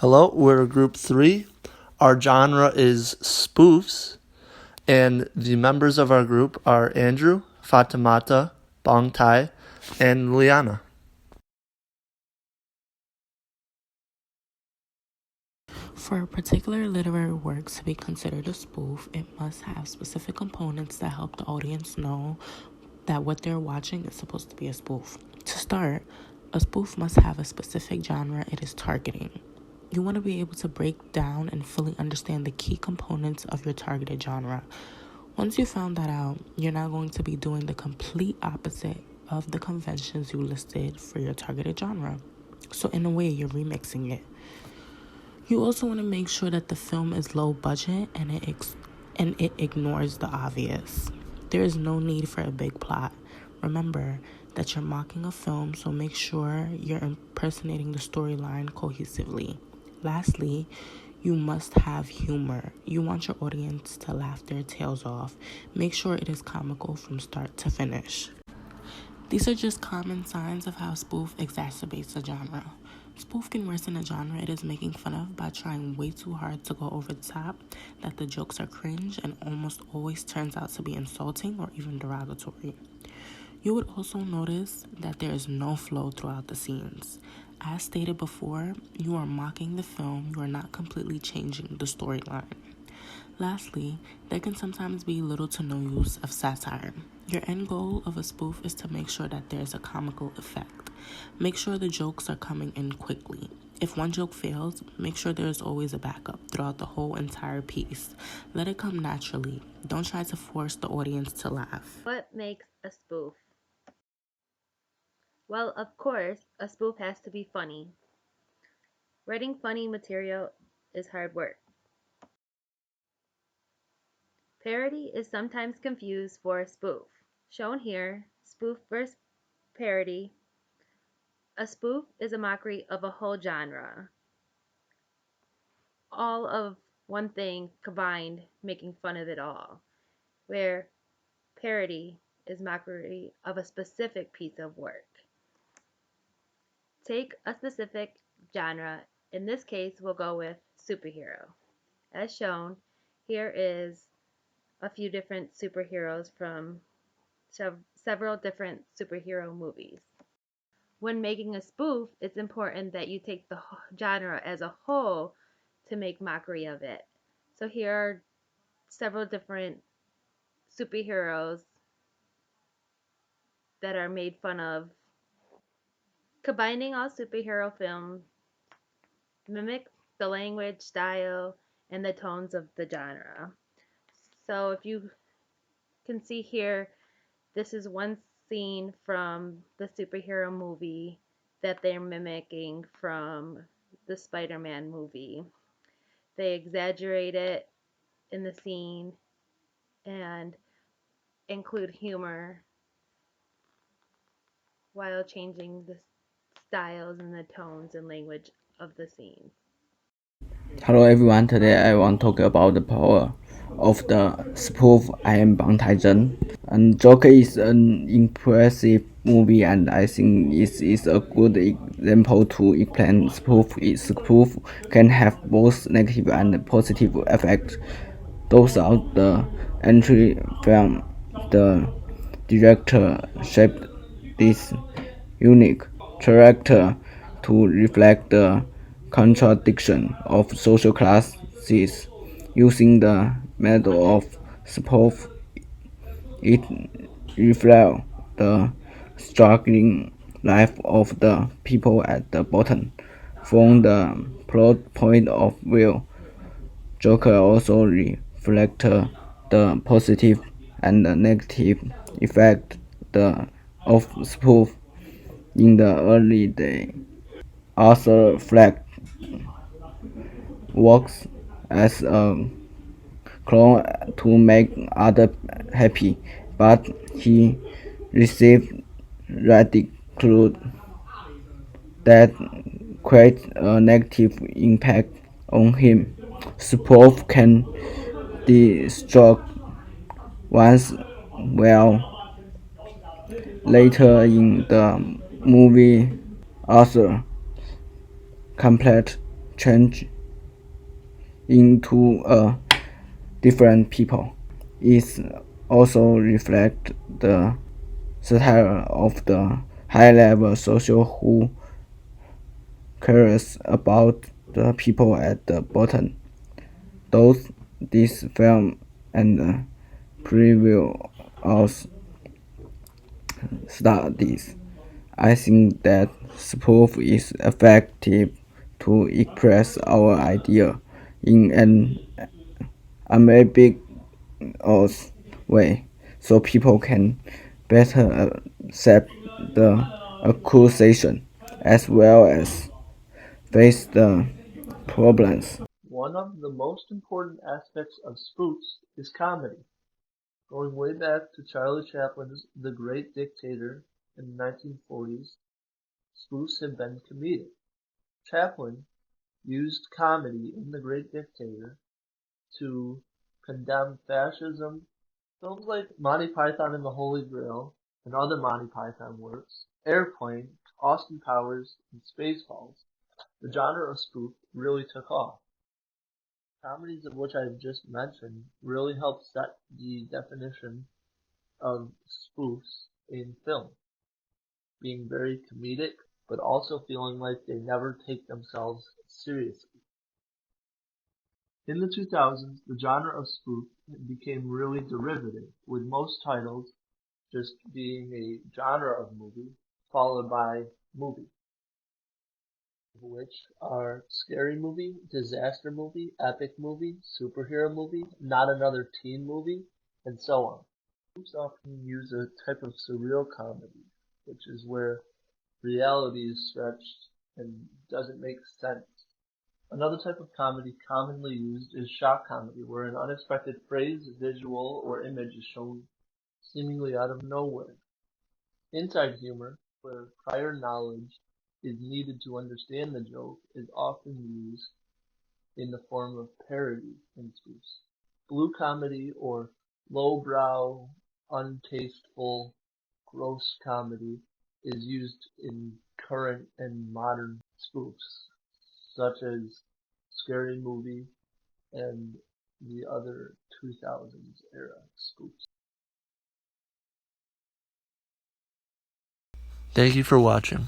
Hello, we're group 3. Our genre is spoofs, and the members of our group are Andrew, Fatimata, Bong Tai, and Liana. For a particular literary work to be considered a spoof, it must have specific components that help the audience know that what they're watching is supposed to be a spoof. To start, a spoof must have a specific genre it is targeting. You want to be able to break down and fully understand the key components of your targeted genre. Once you found that out, you're now going to be doing the complete opposite of the conventions you listed for your targeted genre. So, in a way, you're remixing it. You also want to make sure that the film is low budget and it ignores the obvious. There is no need for a big plot. Remember that you're mocking a film, so make sure you're impersonating the storyline cohesively. Lastly, you must have humor. You want your audience to laugh their tails off. Make sure it is comical from start to finish. These are just common signs of how spoof exacerbates a genre. Spoof can worsen a genre it is making fun of by trying way too hard to go over the top, that the jokes are cringe and almost always turns out to be insulting or even derogatory. You would also notice that there is no flow throughout the scenes. As stated before, you are mocking the film, you are not completely changing the storyline. Lastly, there can sometimes be little to no use of satire. Your end goal of a spoof is to make sure that there's a comical effect. Make sure the jokes are coming in quickly. If one joke fails, make sure there's always a backup throughout the whole entire piece. Let it come naturally. Don't try to force the audience to laugh. What makes a spoof? Well, of course, a spoof has to be funny. Writing funny material is hard work. Parody is sometimes confused for spoof. Shown here, spoof versus parody. A spoof is a mockery of a whole genre. All of one thing combined, making fun of it all. Where parody is mockery of a specific piece of work. Take a specific genre. In this case, we'll go with superhero. As shown, here is a few different superheroes from several different superhero movies. When making a spoof, it's important that you take the genre as a whole to make mockery of it. So here are several different superheroes that are made fun of. Combining all superhero films mimic the language, style, and the tones of the genre. So if you can see here, this is one scene from the superhero movie that they're mimicking from the Spider-Man movie. They exaggerate it in the scene and include humor while changing the styles and the tones and language of the scenes. Hello everyone, today I want to talk about the power of the spoof I am Bang Taizhen. And Joker is an impressive movie and I think it is a good example to explain spoof. Spoof can have both negative and positive effects. Throughout the entry film, the director shaped this unique character to reflect the contradiction of social classes. Using the method of spoof, it reflects the struggling life of the people at the bottom. From the plot point of view, Joker also reflects the positive and the negative effect of spoof in the early day. Arthur Fleck works as a clown to make others happy, but he received ridicule that creates a negative impact on him. Spoof can destruct one's well. Later in the movie, Arthur completes change into a different people. It also reflects the style of the high-level social who cares about the people at the bottom. Those this film and preview of studies, I think that spoof is effective to express our idea in an ambiguous way, so people can better accept the accusation as well as face the problems. One of the most important aspects of spoofs is comedy. Going way back to Charlie Chaplin's The Great Dictator in the 1940s, spoofs have been comedic. Chaplin used comedy in The Great Dictator to condemn fascism. Films like Monty Python and the Holy Grail and other Monty Python works, Airplane, Austin Powers, and Spaceballs, the genre of spoof really took off. Comedies of which I've just mentioned really help set the definition of spoofs in film, being very comedic, but also feeling like they never take themselves seriously. In the 2000s, the genre of spoof became really derivative, with most titles just being a genre of movie followed by movie, which are scary movie, disaster movie, epic movie, superhero movie, not another teen movie, and so on. Spoofs often use a type of surreal comedy, which is where reality is stretched and doesn't make sense. Another type of comedy commonly used is shock comedy, where an unexpected phrase, visual, or image is shown seemingly out of nowhere. Inside humor, where prior knowledge is needed to understand the joke, is often used in the form of parody in spoofs. Blue comedy or lowbrow, untasteful, gross comedy is used in current and modern spoofs, such as Scary Movie and the other 2000s era spoofs. Thank you for watching.